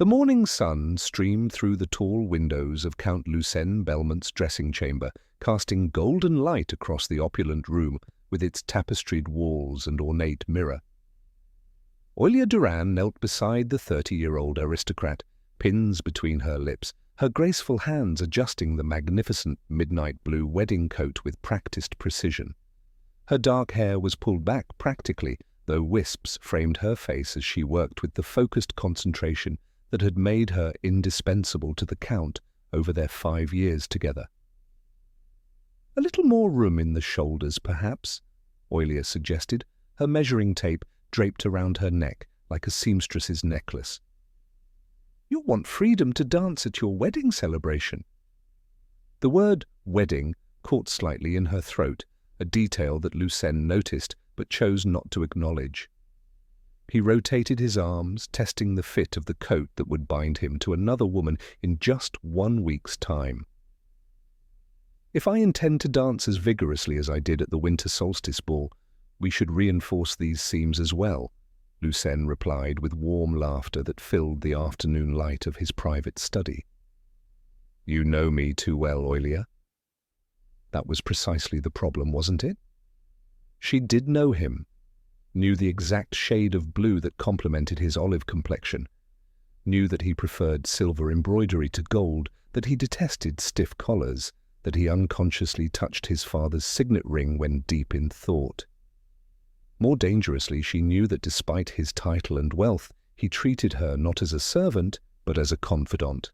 The morning sun streamed through the tall windows of Count Lucien Belmont's dressing chamber, casting golden light across the opulent room with its tapestried walls and ornate mirror. Oilia Duran knelt beside the 30-year-old aristocrat, pins between her lips, her graceful hands adjusting the magnificent midnight blue wedding coat with practiced precision. Her dark hair was pulled back practically, though wisps framed her face as she worked with the focused concentration that had made her indispensable to the Count over their 5 years together. "A little more room in the shoulders, perhaps," Oilia suggested, her measuring tape draped around her neck like a seamstress's necklace. "You'll want freedom to dance at your wedding celebration." The word wedding caught slightly in her throat, a detail that Lucien noticed but chose not to acknowledge. He rotated his arms, testing the fit of the coat that would bind him to another woman in just 1 week's time. "If I intend to dance as vigorously as I did at the winter solstice ball, we should reinforce these seams as well," Lucien replied with warm laughter that filled the afternoon light of his private study. "You know me too well, Oilia." That was precisely the problem, wasn't it? She did know him, knew the exact shade of blue that complemented his olive complexion, knew that he preferred silver embroidery to gold, that he detested stiff collars, that he unconsciously touched his father's signet ring when deep in thought. More dangerously, she knew that despite his title and wealth, he treated her not as a servant, but as a confidant.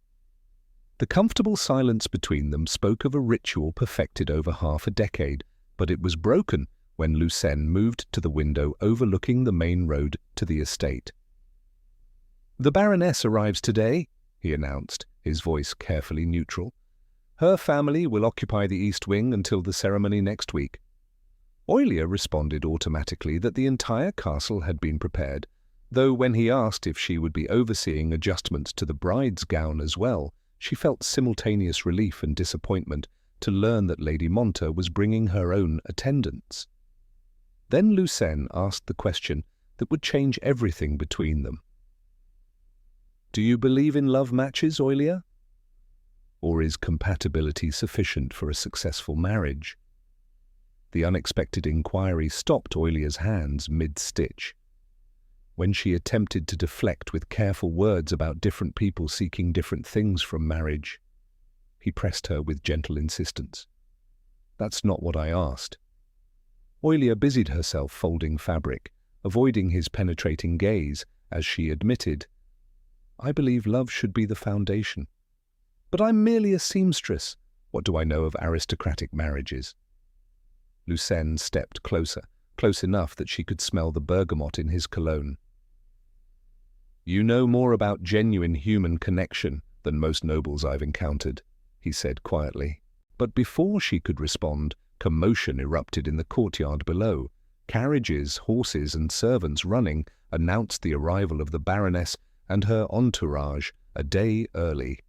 The comfortable silence between them spoke of a ritual perfected over half a decade, but it was broken when Lucien moved to the window overlooking the main road to the estate. "The Baroness arrives today," he announced, his voice carefully neutral. "Her family will occupy the East Wing until the ceremony next week." Oilia responded automatically that the entire castle had been prepared, though when he asked if she would be overseeing adjustments to the bride's gown as well, she felt simultaneous relief and disappointment to learn that Lady Monta was bringing her own attendants. Then Lucien asked the question that would change everything between them. "Do you believe in love matches, Oilia? Or is compatibility sufficient for a successful marriage?" The unexpected inquiry stopped Oilia's hands mid-stitch. When she attempted to deflect with careful words about different people seeking different things from marriage, he pressed her with gentle insistence. "That's not what I asked." Oilia busied herself folding fabric, avoiding his penetrating gaze as she admitted, "I believe love should be the foundation. But I'm merely a seamstress. What do I know of aristocratic marriages?" Lucien stepped closer, close enough that she could smell the bergamot in his cologne. "You know more about genuine human connection than most nobles I've encountered," he said quietly. But before she could respond, commotion erupted in the courtyard below. Carriages, horses, and servants running announced the arrival of the Baroness and her entourage a day early.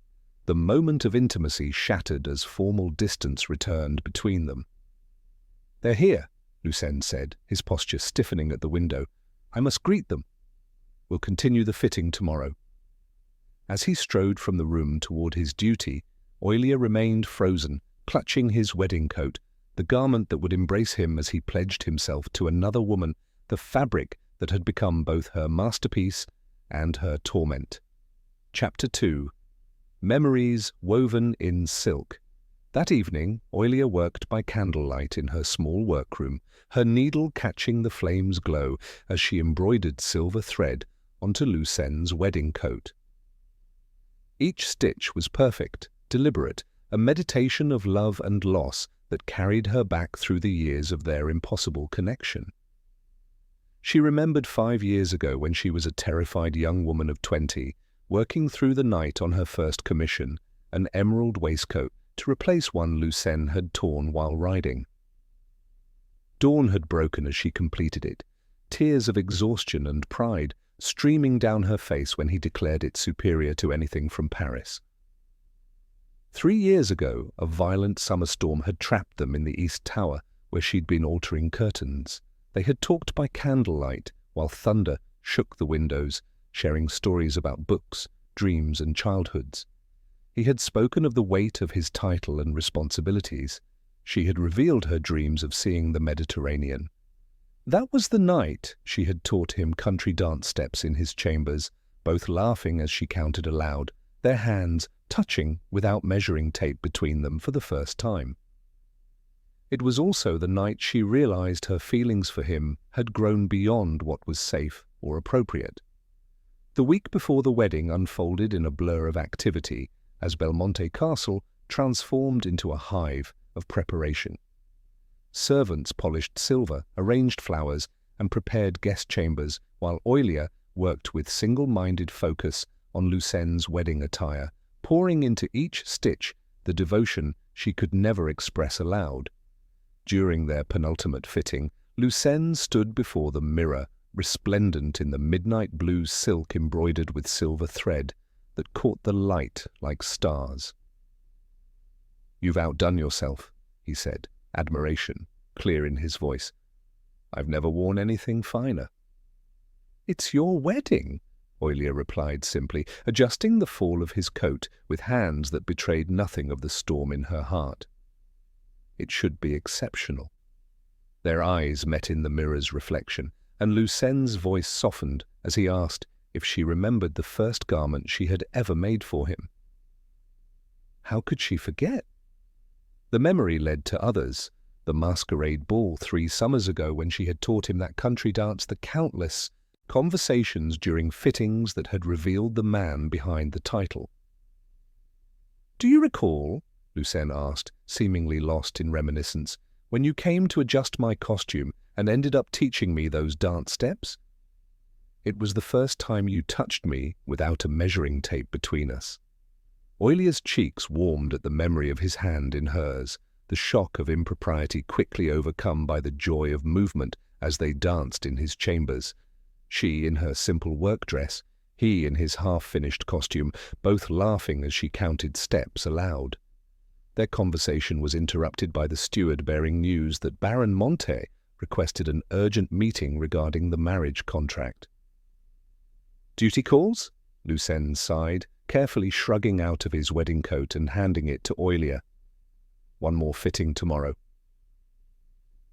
The moment of intimacy shattered as formal distance returned between them. "They're here," Lucien said, his posture stiffening at the window. "I must greet them. We'll continue the fitting tomorrow." As he strode from the room toward his duty, Oilia remained frozen, clutching his wedding coat, the garment that would embrace him as he pledged himself to another woman, the fabric that had become both her masterpiece and her torment. Chapter 2. Memories Woven in Silk. That evening, Oilia worked by candlelight in her small workroom, her needle catching the flame's glow as she embroidered silver thread onto Lucien's wedding coat. Each stitch was perfect, deliberate, a meditation of love and loss that carried her back through the years of their impossible connection. She remembered 5 years ago when she was a terrified young woman of 20, working through the night on her first commission, an emerald waistcoat to replace one Lucien had torn while riding. Dawn had broken as she completed it, tears of exhaustion and pride streaming down her face when he declared it superior to anything from Paris. 3 years ago, a violent summer storm had trapped them in the East Tower, where she'd been altering curtains. They had talked by candlelight, while thunder shook the windows, sharing stories about books, dreams and childhoods. He had spoken of the weight of his title and responsibilities. She had revealed her dreams of seeing the Mediterranean. That was the night she had taught him country dance steps in his chambers, both laughing as she counted aloud, their hands touching without measuring tape between them for the first time. It was also the night she realized her feelings for him had grown beyond what was safe or appropriate. The week before the wedding unfolded in a blur of activity as Belmonte Castle transformed into a hive of preparation. Servants polished silver, arranged flowers, and prepared guest chambers, while Oilia worked with single-minded focus on Lucenne's wedding attire, pouring into each stitch the devotion she could never express aloud. During their penultimate fitting, Lucenne stood before the mirror, resplendent in the midnight blue silk embroidered with silver thread that caught the light like stars. "You've outdone yourself," he said, admiration clear in his voice. "I've never worn anything finer." "It's your wedding," Oilia replied simply, adjusting the fall of his coat with hands that betrayed nothing of the storm in her heart. "It should be exceptional." Their eyes met in the mirror's reflection, and Lucenne's voice softened as he asked if she remembered the first garment she had ever made for him. How could she forget? The memory led to others, the masquerade ball 3 summers ago when she had taught him that country dance, the countless conversations during fittings that had revealed the man behind the title. "Do you recall," Lucenne asked, seemingly lost in reminiscence, "when you came to adjust my costume and ended up teaching me those dance steps? It was the first time you touched me without a measuring tape between us." Oilia's cheeks warmed at the memory of his hand in hers, the shock of impropriety quickly overcome by the joy of movement as they danced in his chambers. She in her simple work dress, he in his half-finished costume, both laughing as she counted steps aloud. Their conversation was interrupted by the steward bearing news that Baron Monte requested an urgent meeting regarding the marriage contract. "Duty calls?" Lucenne sighed, carefully shrugging out of his wedding coat and handing it to Oilia. "One more fitting tomorrow."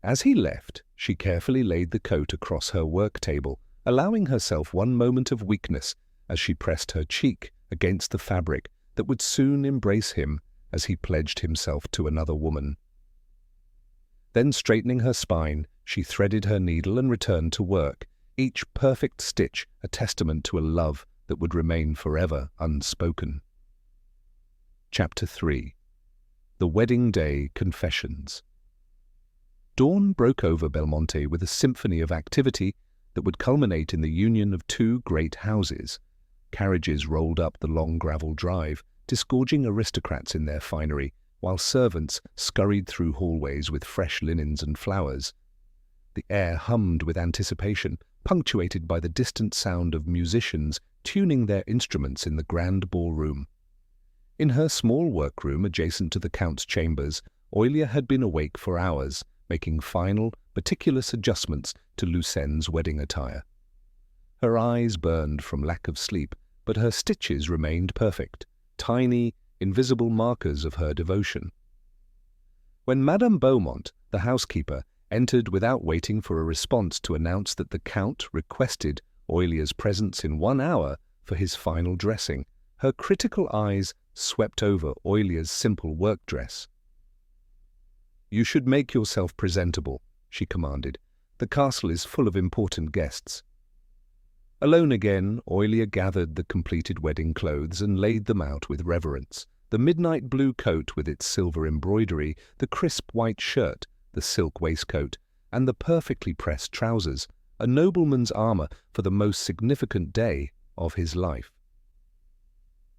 As he left, she carefully laid the coat across her work table, allowing herself one moment of weakness as she pressed her cheek against the fabric that would soon embrace him as he pledged himself to another woman. Then, straightening her spine, she threaded her needle and returned to work, each perfect stitch a testament to a love that would remain forever unspoken. Chapter 3. The Wedding Day Confessions. Dawn broke over Belmonte with a symphony of activity that would culminate in the union of 2 great houses. Carriages rolled up the long gravel drive, disgorging aristocrats in their finery, while servants scurried through hallways with fresh linens and flowers. The air hummed with anticipation, punctuated by the distant sound of musicians tuning their instruments in the grand ballroom. In her small workroom adjacent to the Count's chambers, Oilia had been awake for hours, making final, meticulous adjustments to Lucenne's wedding attire. Her eyes burned from lack of sleep, but her stitches remained perfect, tiny, invisible markers of her devotion. When Madame Beaumont, the housekeeper, entered without waiting for a response to announce that the Count requested Oilia's presence in 1 hour for his final dressing, her critical eyes swept over Oilia's simple work dress. "You should make yourself presentable," she commanded. "The castle is full of important guests." Alone again, Oilia gathered the completed wedding clothes and laid them out with reverence. The midnight blue coat with its silver embroidery, the crisp white shirt, the silk waistcoat, and the perfectly pressed trousers, a nobleman's armor for the most significant day of his life.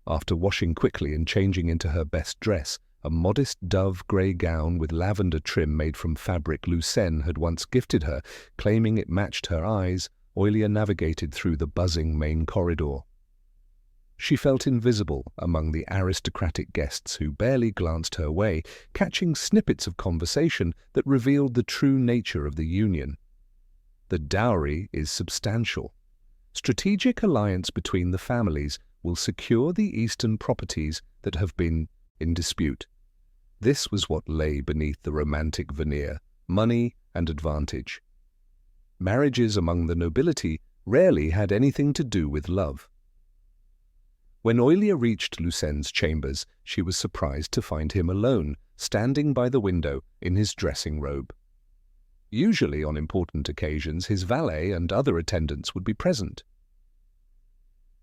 After washing quickly and changing into her best dress, a modest dove-grey gown with lavender trim made from fabric Lucenne had once gifted her, claiming it matched her eyes, Oilia navigated through the buzzing main corridor. She felt invisible among the aristocratic guests who barely glanced her way, catching snippets of conversation that revealed the true nature of the union. The dowry is substantial. Strategic alliance between the families, will secure the eastern properties that have been in dispute. This was what lay beneath the romantic veneer: money and advantage. Marriages among the nobility rarely had anything to do with love. When Oilia reached Lucen's chambers, she was surprised to find him alone, standing by the window in his dressing robe. Usually, on important occasions, his valet and other attendants would be present.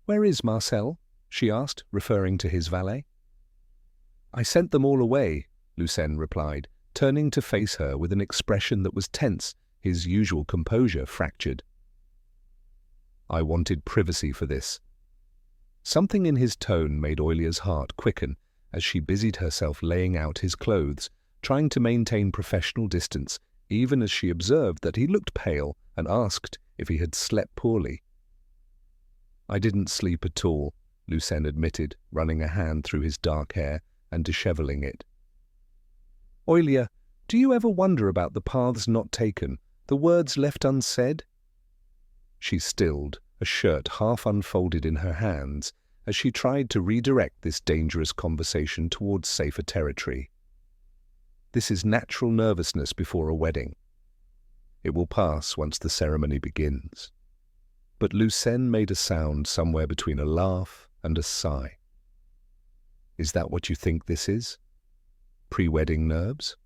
"Where is Marcel?" she asked, referring to his valet. "I sent them all away," Lucen replied, turning to face her with an expression that was tense, his usual composure fractured. "I wanted privacy for this." Something in his tone made Oilia's heart quicken as she busied herself laying out his clothes, trying to maintain professional distance, even as she observed that he looked pale and asked if he had slept poorly. "I didn't sleep at all," Lucen admitted, running a hand through his dark hair and disheveling it. "Oilia, do you ever wonder about the paths not taken, the words left unsaid?" She stilled, a shirt half unfolded in her hands, as she tried to redirect this dangerous conversation towards safer territory. "This is natural nervousness before a wedding. It will pass once the ceremony begins." But Lucen made a sound somewhere between a laugh and a sigh. "Is that what you think this is? Pre-wedding nerves?"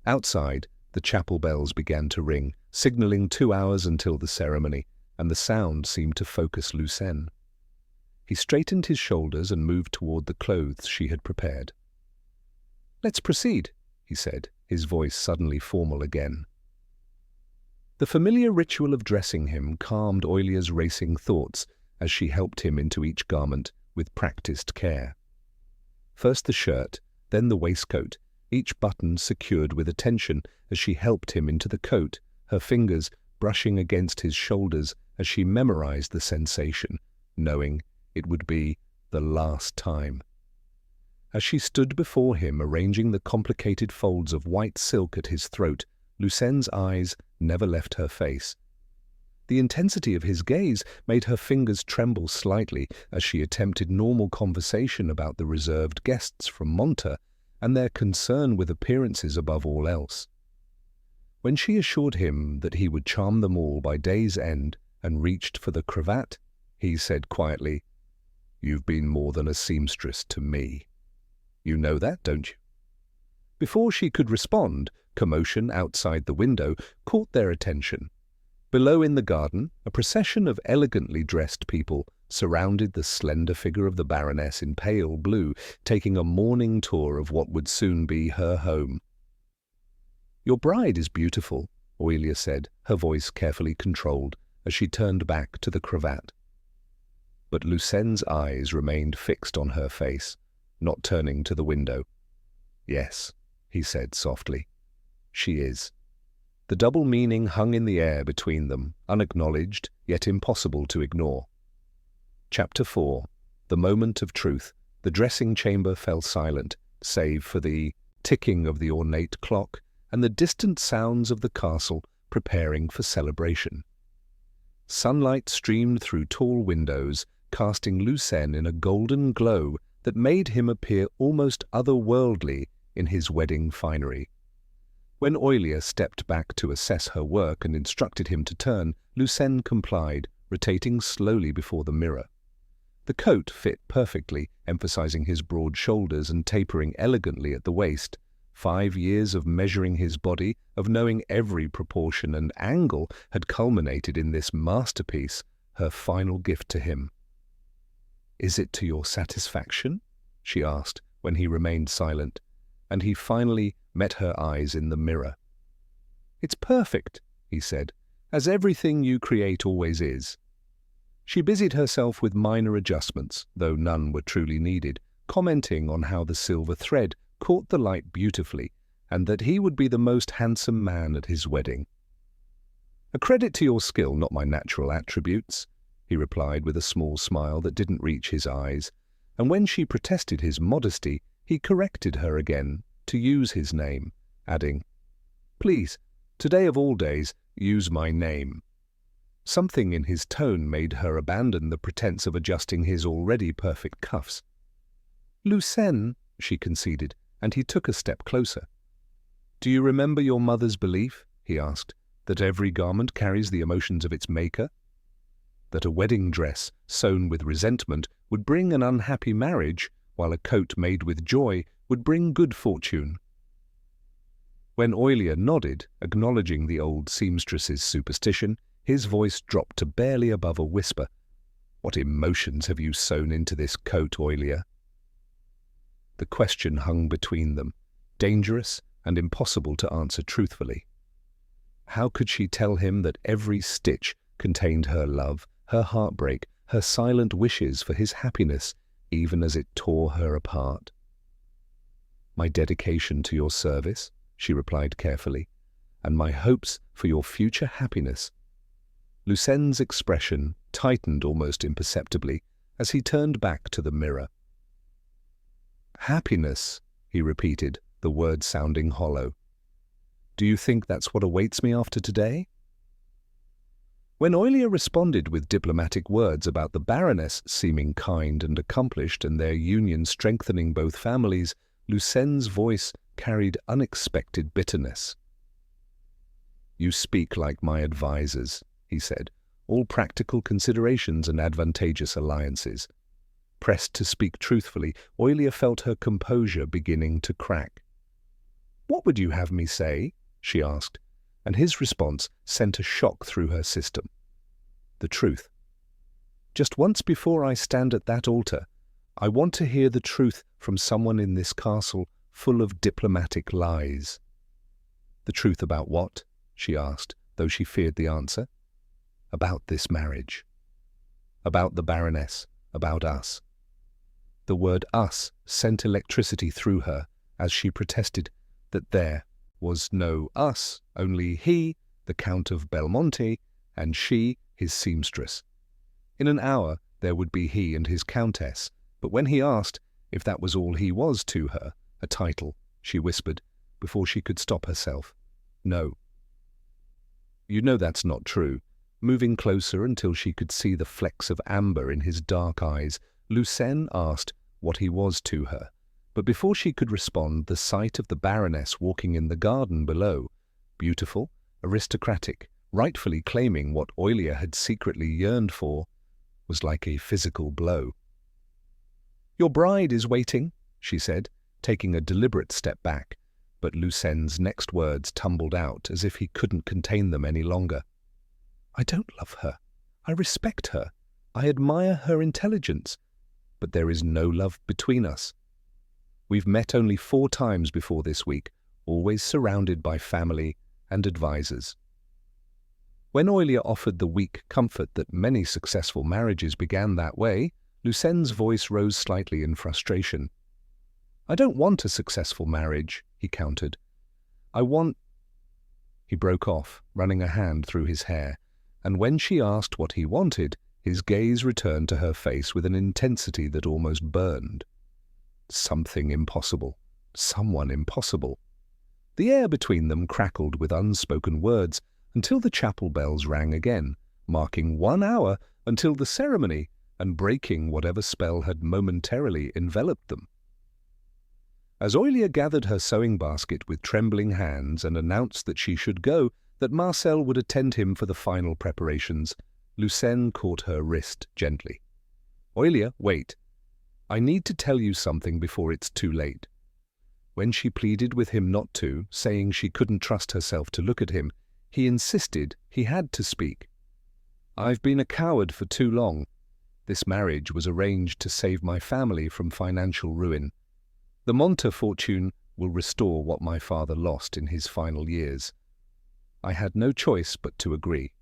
Outside, the chapel bells began to ring, signaling 2 hours until the ceremony, and the sound seemed to focus Lucen. He straightened his shoulders and moved toward the clothes she had prepared. "Let's proceed," he said, his voice suddenly formal again. The familiar ritual of dressing him calmed Oilia's racing thoughts as she helped him into each garment with practiced care. First the shirt, then the waistcoat, each button secured with attention as she helped him into the coat, her fingers brushing against his shoulders as she memorized the sensation, knowing it would be the last time. As she stood before him arranging the complicated folds of white silk at his throat, Lucen's eyes never left her face. The intensity of his gaze made her fingers tremble slightly as she attempted normal conversation about the reserved guests from Monta and their concern with appearances above all else. When she assured him that he would charm them all by day's end and reached for the cravat, he said quietly, "You've been more than a seamstress to me. You know that, don't you?" Before she could respond, commotion outside the window caught their attention. Below in the garden, a procession of elegantly dressed people surrounded the slender figure of the Baroness in pale blue, taking a morning tour of what would soon be her home. "Your bride is beautiful," Oilia said, her voice carefully controlled, as she turned back to the cravat. But Lucen's eyes remained fixed on her face, not turning to the window. "Yes," he said softly, "she is." The double meaning hung in the air between them, unacknowledged, yet impossible to ignore. Chapter 4. The moment of truth. The dressing chamber fell silent, save for the ticking of the ornate clock and the distant sounds of the castle preparing for celebration. Sunlight streamed through tall windows, casting Lucen in a golden glow that made him appear almost otherworldly in his wedding finery. When Oilia stepped back to assess her work and instructed him to turn, Lucen complied, rotating slowly before the mirror. The coat fit perfectly, emphasizing his broad shoulders and tapering elegantly at the waist. 5 years of measuring his body, of knowing every proportion and angle, had culminated in this masterpiece, her final gift to him. "Is it to your satisfaction?" she asked when he remained silent, and he finally met her eyes in the mirror. "It's perfect," he said, "as everything you create always is." She busied herself with minor adjustments, though none were truly needed, commenting on how the silver thread caught the light beautifully, and that he would be the most handsome man at his wedding. "A credit to your skill, not my natural attributes," he replied with a small smile that didn't reach his eyes, and when she protested his modesty, he corrected her again to use his name, adding, "Please, today of all days, use my name." Something in his tone made her abandon the pretense of adjusting his already perfect cuffs. "Lucenne," she conceded, and he took a step closer. "Do you remember your mother's belief," he asked, "that every garment carries the emotions of its maker? That a wedding dress sewn with resentment would bring an unhappy marriage, while a coat made with joy would bring good fortune?" When Oilia nodded, acknowledging the old seamstress's superstition, his voice dropped to barely above a whisper. "What emotions have you sewn into this coat, Oilia?" The question hung between them, dangerous and impossible to answer truthfully. How could she tell him that every stitch contained her love, her heartbreak, her silent wishes for his happiness, even as it tore her apart? "My dedication to your service," she replied carefully, "and my hopes for your future happiness." Lucenne's expression tightened almost imperceptibly as he turned back to the mirror. "Happiness," he repeated, the word sounding hollow. "Do you think that's what awaits me after today?" When Oilia responded with diplomatic words about the Baroness seeming kind and accomplished and their union strengthening both families, Lucenne's voice carried unexpected bitterness. "You speak like my advisers," he said, "all practical considerations and advantageous alliances." Pressed to speak truthfully, Oilia felt her composure beginning to crack. "What would you have me say?" she asked, and his response sent a shock through her system. "The truth. Just once before I stand at that altar, I want to hear the truth from someone in this castle full of diplomatic lies." "The truth about what?" she asked, though she feared the answer. "About this marriage. About the Baroness. About us." The word "us" sent electricity through her as she protested that there was no us, only he, the Count of Belmonte, and she, his seamstress. In an hour there would be he and his countess, but when he asked if that was all he was to her, a title, she whispered, before she could stop herself, "No." "You know that's not true." Moving closer until she could see the flecks of amber in his dark eyes, Lucenne asked what he was to her, but before she could respond, the sight of the Baroness walking in the garden below, beautiful, aristocratic, rightfully claiming what Oilia had secretly yearned for, was like a physical blow. "Your bride is waiting," she said, taking a deliberate step back, but Lucenne's next words tumbled out as if he couldn't contain them any longer. "I don't love her. I respect her. I admire her intelligence. But there is no love between us. We've met only 4 times before this week, always surrounded by family and advisers." When Oilia offered the weak comfort that many successful marriages began that way, Lucenne's voice rose slightly in frustration. "I don't want a successful marriage," he countered. "I want—" He broke off, running a hand through his hair, and when she asked what he wanted, his gaze returned to her face with an intensity that almost burned. Something impossible. Someone impossible. The air between them crackled with unspoken words until the chapel bells rang again, marking 1 hour until the ceremony and breaking whatever spell had momentarily enveloped them. As Oilia gathered her sewing basket with trembling hands and announced that she should go, that Marcel would attend him for the final preparations, Lucenne caught her wrist gently. "Oilia, wait. I need to tell you something before it's too late." When she pleaded with him not to, saying she couldn't trust herself to look at him, he insisted he had to speak. "I've been a coward for too long. This marriage was arranged to save my family from financial ruin. The Monta fortune will restore what my father lost in his final years. I had no choice but to agree."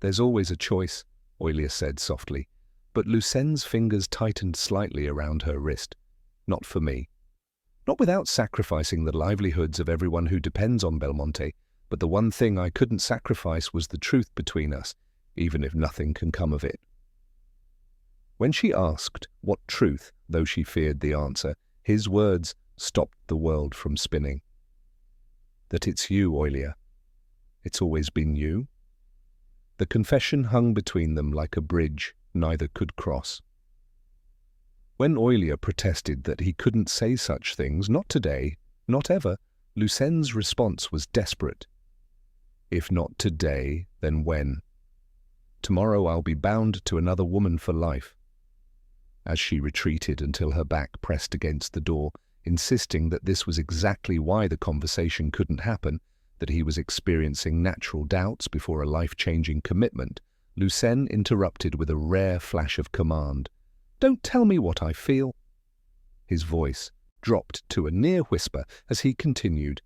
"There's always a choice," Oilia said softly, but Lucenne's fingers tightened slightly around her wrist. "Not for me. Not without sacrificing the livelihoods of everyone who depends on Belmonte, but the one thing I couldn't sacrifice was the truth between us, even if nothing can come of it." When she asked what truth, though she feared the answer, his words stopped the world from spinning. "That it's you, Oilia. It's always been you." The confession hung between them like a bridge neither could cross. When Oilia protested that he couldn't say such things, not today, not ever, Lucenne's response was desperate. If not today, then when? Tomorrow I'll be bound to another woman for life. As she retreated until her back pressed against the door, insisting that this was exactly why the conversation couldn't happen, that he was experiencing natural doubts before a life-changing commitment, Lucenne interrupted with a rare flash of command. "Don't tell me what I feel." His voice dropped to a near whisper as he continued.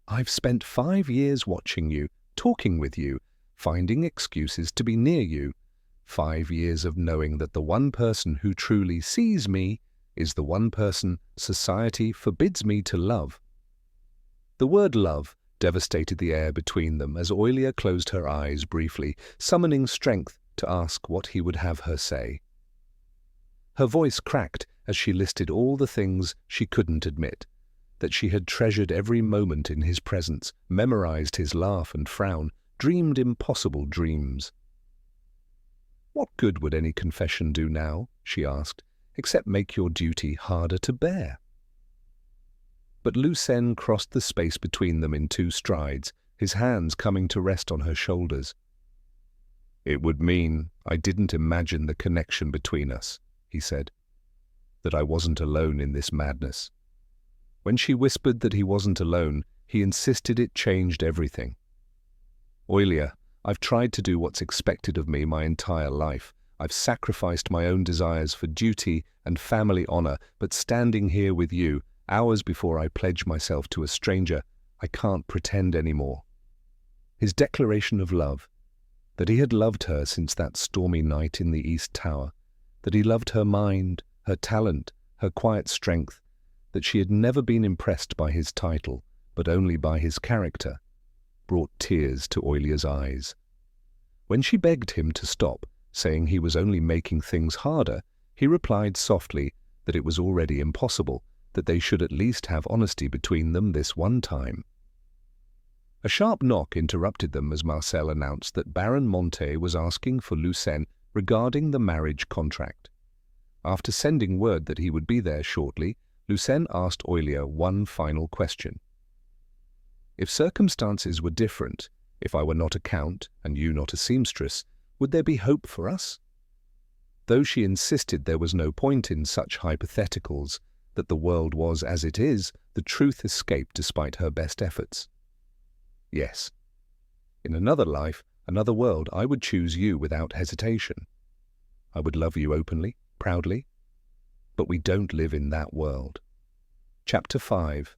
"I've spent 5 years watching you, talking with you, finding excuses to be near you. 5 years of knowing that the one person who truly sees me is the one person society forbids me to love." The word love devastated the air between them as Oilia closed her eyes briefly, summoning strength to ask what he would have her say. Her voice cracked as she listed all the things she couldn't admit, that she had treasured every moment in his presence, memorized his laugh and frown, dreamed impossible dreams. "What good would any confession do now?" she asked, "except make your duty harder to bear?" But Lucenne crossed the space between them in 2 strides, his hands coming to rest on her shoulders. "It would mean I didn't imagine the connection between us," he said, "that I wasn't alone in this madness." When she whispered that he wasn't alone, he insisted it changed everything. "Oilia, I've tried to do what's expected of me my entire life. I've sacrificed my own desires for duty and family honor, but standing here with you, hours before I pledge myself to a stranger, I can't pretend anymore." His declaration of love, that he had loved her since that stormy night in the East Tower, that he loved her mind, her talent, her quiet strength, that she had never been impressed by his title, but only by his character, brought tears to Oilia's eyes. When she begged him to stop, saying he was only making things harder, he replied softly that it was already impossible, that they should at least have honesty between them this one time. A sharp knock interrupted them as Marcel announced that Baron Monte was asking for Lucenne regarding the marriage contract. After sending word that he would be there shortly, Lucenne asked Oilia one final question. "If circumstances were different, if I were not a count and you not a seamstress, would there be hope for us?" Though she insisted there was no point in such hypotheticals, that the world was as it is, the truth escaped despite her best efforts. "Yes. In another life, another world, I would choose you without hesitation. I would love you openly, proudly. But we don't live in that world." Chapter 5.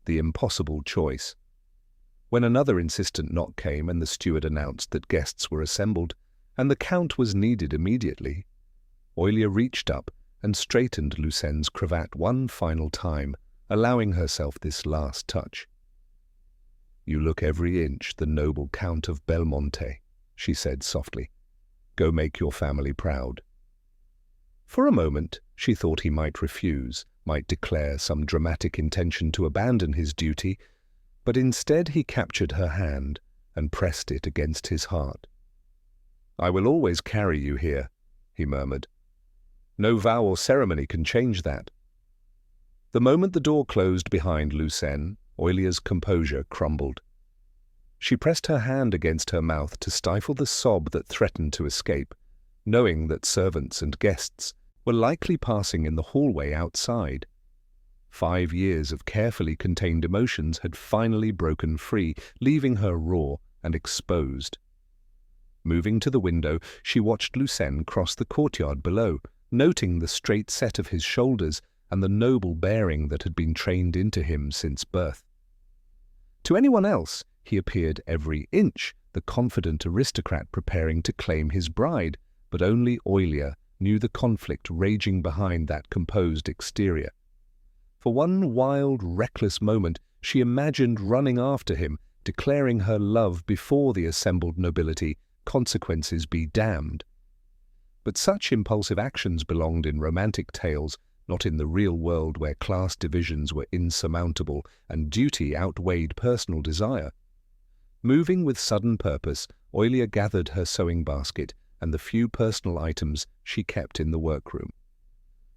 The Impossible Choice. When another insistent knock came and the steward announced that guests were assembled, and the Count was needed immediately, Oilia reached up and straightened Lucenne's cravat one final time, allowing herself this last touch. "You look every inch the noble Count of Belmonte," she said softly. "Go make your family proud." For a moment, she thought he might refuse, might declare some dramatic intention to abandon his duty, but instead he captured her hand and pressed it against his heart. "I will always carry you here," he murmured. "No vow or ceremony can change that." The moment the door closed behind Lucenne, Oilia's composure crumbled. She pressed her hand against her mouth to stifle the sob that threatened to escape, knowing that servants and guests were likely passing in the hallway outside. 5 years of carefully contained emotions had finally broken free, leaving her raw and exposed. Moving to the window, she watched Lucenne cross the courtyard below, noting the straight set of his shoulders and the noble bearing that had been trained into him since birth. To anyone else, he appeared every inch the confident aristocrat preparing to claim his bride, but only Oilia knew the conflict raging behind that composed exterior. For one wild, reckless moment, she imagined running after him, declaring her love before the assembled nobility, consequences be damned. But such impulsive actions belonged in romantic tales, not in the real world where class divisions were insurmountable and duty outweighed personal desire. Moving with sudden purpose, Oilia gathered her sewing basket and the few personal items she kept in the workroom.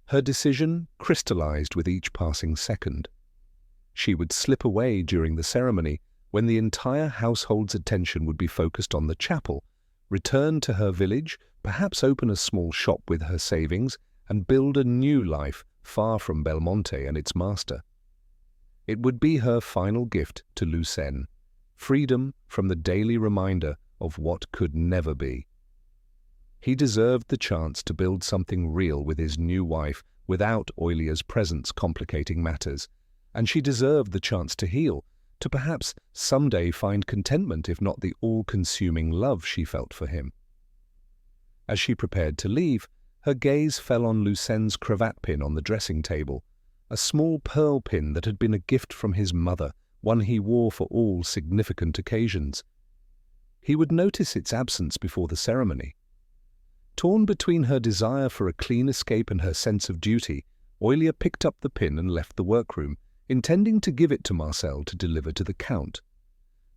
Her decision crystallized with each passing second. She would slip away during the ceremony when the entire household's attention would be focused on the chapel, return to her village, perhaps open a small shop with her savings, and build a new life far from Belmonte and its master. It would be her final gift to Lucen, freedom from the daily reminder of what could never be. He deserved the chance to build something real with his new wife without Oilia's presence complicating matters, and she deserved the chance to heal, to perhaps someday find contentment if not the all-consuming love she felt for him. As she prepared to leave, her gaze fell on Lucen's cravat pin on the dressing table, a small pearl pin that had been a gift from his mother, one he wore for all significant occasions. He would notice its absence before the ceremony. Torn between her desire for a clean escape and her sense of duty, Oilia picked up the pin and left the workroom, intending to give it to Marcel to deliver to the Count.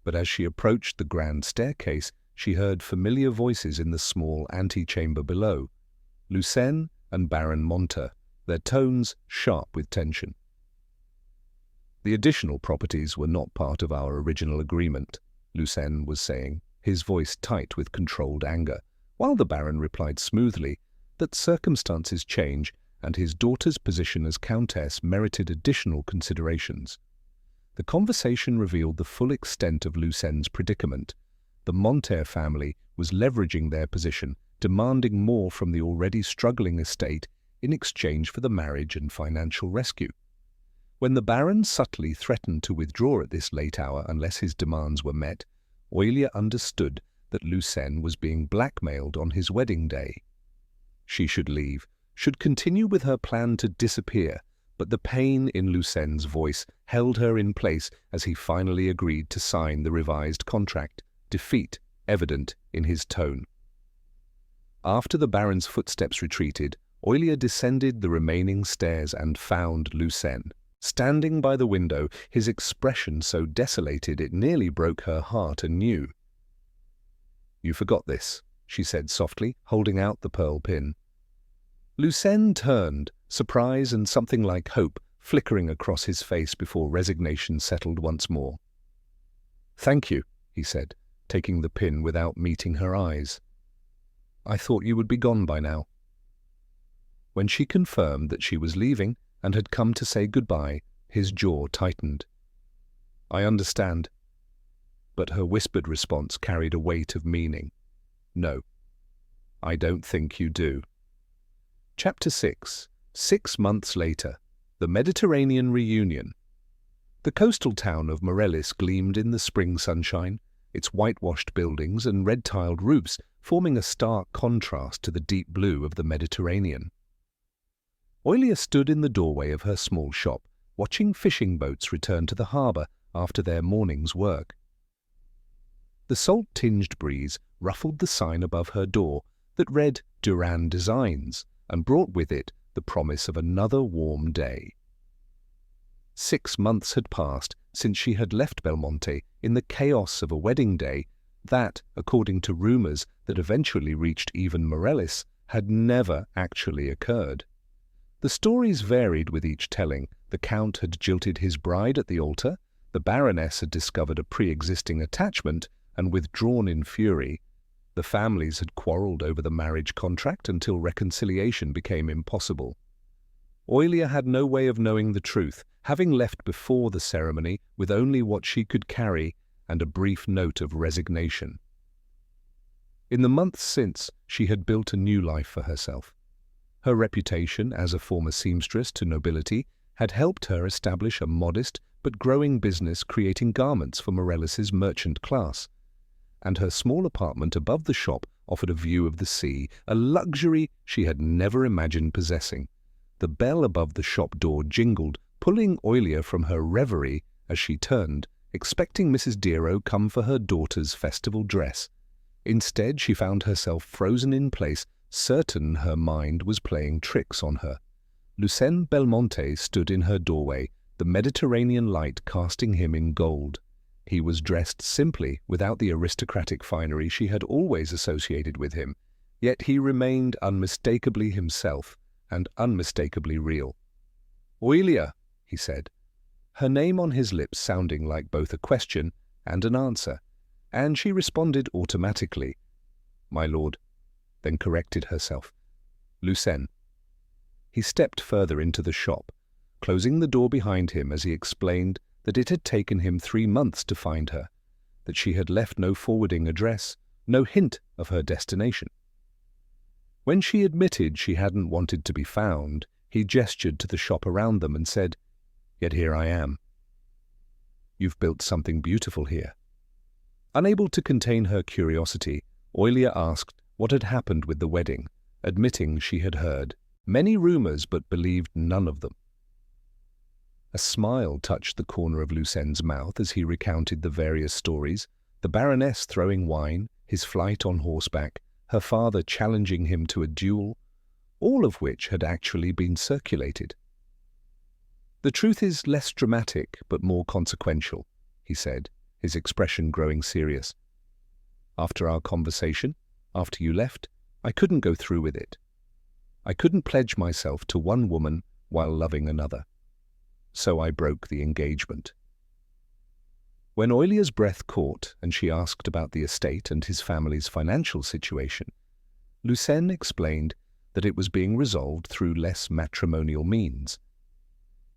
But as she approached the grand staircase, she heard familiar voices in the small antechamber below, Lucen and Baron Monter, their tones sharp with tension. "The additional properties were not part of our original agreement," Lucen was saying, his voice tight with controlled anger, while the Baron replied smoothly that circumstances change and his daughter's position as Countess merited additional considerations. The conversation revealed the full extent of Lucen's predicament. The Monter family was leveraging their position, demanding more from the already struggling estate in exchange for the marriage and financial rescue. When the Baron subtly threatened to withdraw at this late hour unless his demands were met, Oilia understood that Lucen was being blackmailed on his wedding day. She should leave, should continue with her plan to disappear, but the pain in Lucen's voice held her in place as he finally agreed to sign the revised contract, defeat evident in his tone. After the Baron's footsteps retreated, Oilia descended the remaining stairs and found Lucen, standing by the window, his expression so desolated it nearly broke her heart anew. "You forgot this," she said softly, holding out the pearl pin. Lucen turned, surprise and something like hope flickering across his face before resignation settled once more. "Thank you," he said, taking the pin without meeting her eyes. "I thought you would be gone by now." When she confirmed that she was leaving and had come to say goodbye, his jaw tightened. "I understand." But her whispered response carried a weight of meaning. "No, I don't think you do." Chapter 6. 6 months later. The Mediterranean Reunion. The coastal town of Morelis gleamed in the spring sunshine, its whitewashed buildings and red-tiled roofs forming a stark contrast to the deep blue of the Mediterranean. Oilia stood in the doorway of her small shop, watching fishing boats return to the harbour after their morning's work. The salt-tinged breeze ruffled the sign above her door that read Duran Designs and brought with it the promise of another warm day. 6 months had passed since she had left Belmonte in the chaos of a wedding day that, according to rumours that eventually reached even Morelis, had never actually occurred. The stories varied with each telling. The Count had jilted his bride at the altar, the Baroness had discovered a pre-existing attachment and withdrawn in fury. The families had quarrelled over the marriage contract until reconciliation became impossible. Oilia had no way of knowing the truth, having left before the ceremony with only what she could carry and a brief note of resignation. In the months since, she had built a new life for herself. Her reputation as a former seamstress to nobility had helped her establish a modest but growing business creating garments for Morelis's merchant class, and her small apartment above the shop offered a view of the sea, a luxury she had never imagined possessing. The bell above the shop door jingled, pulling Oilia from her reverie as she turned, expecting Mrs. Dero come for her daughter's festival dress. Instead, she found herself frozen in place, certain her mind was playing tricks on her. Lucen Belmonte stood in her doorway, the Mediterranean light casting him in gold. He was dressed simply, without the aristocratic finery she had always associated with him, yet he remained unmistakably himself and unmistakably real. "Oilia," he said, her name on his lips sounding like both a question and an answer, and she responded automatically, "My lord," then corrected herself, "Lucen." He stepped further into the shop, closing the door behind him as he explained that it had taken him 3 months to find her, that she had left no forwarding address, no hint of her destination. When she admitted she hadn't wanted to be found, he gestured to the shop around them and said, "Yet here I am." "You've built something beautiful here." Unable to contain her curiosity, Oilia asked what had happened with the wedding, admitting she had heard many rumors but believed none of them. A smile touched the corner of Lucen's mouth as he recounted the various stories, the Baroness throwing wine, his flight on horseback, her father challenging him to a duel, all of which had actually been circulated. "The truth is less dramatic but more consequential," he said, his expression growing serious. "After our conversation, after you left, I couldn't go through with it. I couldn't pledge myself to one woman while loving another. So I broke the engagement." When Oilia's breath caught and she asked about the estate and his family's financial situation, Lucen explained that it was being resolved through less matrimonial means.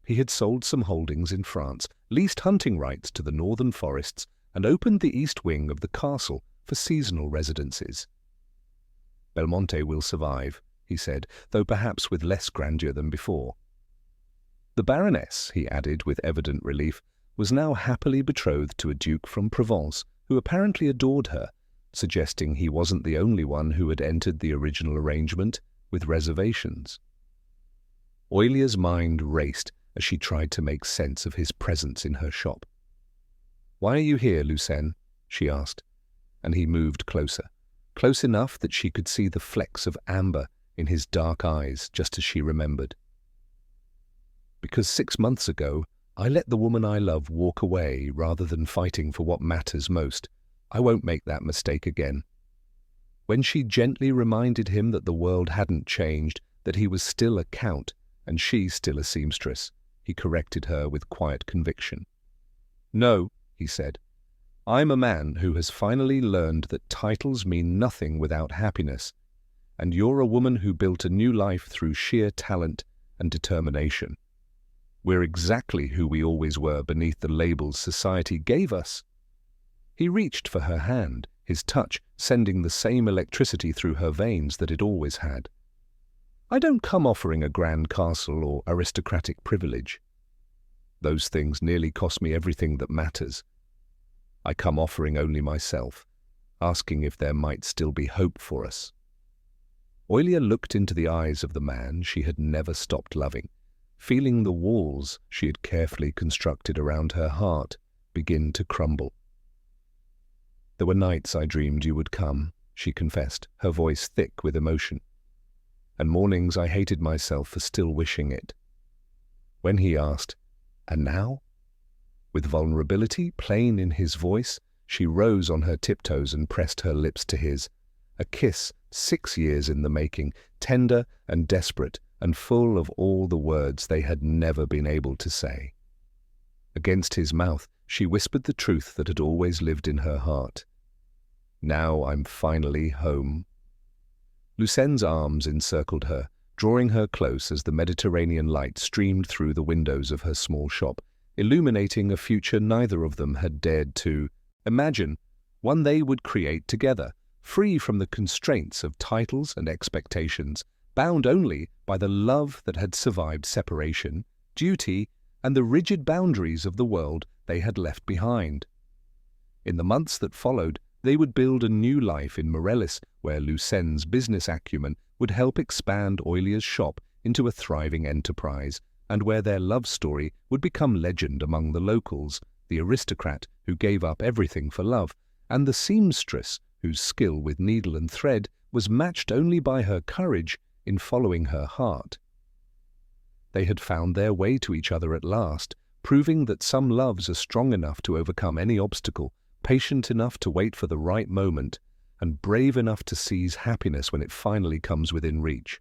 He had sold some holdings in France, leased hunting rights to the northern forests, and opened the east wing of the castle for seasonal residences. "Belmonte will survive," he said, though perhaps with less grandeur than before. The Baroness, he added with evident relief, was now happily betrothed to a duke from Provence who apparently adored her, suggesting he wasn't the only one who had entered the original arrangement with reservations. Oilia's mind raced as she tried to make sense of his presence in her shop. "Why are you here, Lucen?" she asked, and he moved closer, close enough that she could see the flecks of amber in his dark eyes, just as she remembered. "Because 6 months ago, I let the woman I love walk away rather than fighting for what matters most. I won't make that mistake again." When she gently reminded him that the world hadn't changed, that he was still a count and she still a seamstress, he corrected her with quiet conviction. "No," he said, "I'm a man who has finally learned that titles mean nothing without happiness, and you're a woman who built a new life through sheer talent and determination. We're exactly who we always were beneath the labels society gave us." He reached for her hand, his touch sending the same electricity through her veins that it always had. "I don't come offering a grand castle or aristocratic privilege. Those things nearly cost me everything that matters. I come offering only myself, asking if there might still be hope for us." Oilia looked into the eyes of the man she had never stopped loving, feeling the walls she had carefully constructed around her heart begin to crumble. "There were nights I dreamed you would come," she confessed, her voice thick with emotion. "And mornings I hated myself for still wishing it." When he asked, "And now?" with vulnerability plain in his voice, she rose on her tiptoes and pressed her lips to his, a kiss 6 years in the making, tender and desperate, and full of all the words they had never been able to say. Against his mouth, she whispered the truth that had always lived in her heart. "Now I'm finally home." Lucen's arms encircled her, drawing her close as the Mediterranean light streamed through the windows of her small shop, illuminating a future neither of them had dared to imagine, one they would create together, free from the constraints of titles and expectations, bound only by the love that had survived separation, duty, and the rigid boundaries of the world they had left behind. In the months that followed, they would build a new life in Morellis, where Lucen's business acumen would help expand Oilia's shop into a thriving enterprise, and where their love story would become legend among the locals, the aristocrat who gave up everything for love, and the seamstress whose skill with needle and thread was matched only by her courage in following her heart. They had found their way to each other at last, proving that some loves are strong enough to overcome any obstacle, patient enough to wait for the right moment, and brave enough to seize happiness when it finally comes within reach.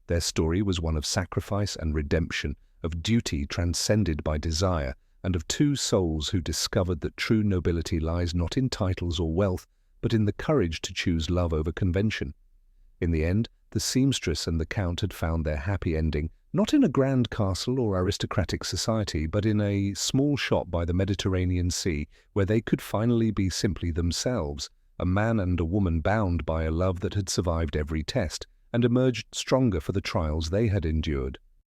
Their story was one of sacrifice and redemption, of duty transcended by desire, and of two souls who discovered that true nobility lies not in titles or wealth, but in the courage to choose love over convention. In the end, the seamstress and the count had found their happy ending, not in a grand castle or aristocratic society, but in a small shop by the Mediterranean Sea, where they could finally be simply themselves, a man and a woman bound by a love that had survived every test, and emerged stronger for the trials they had endured.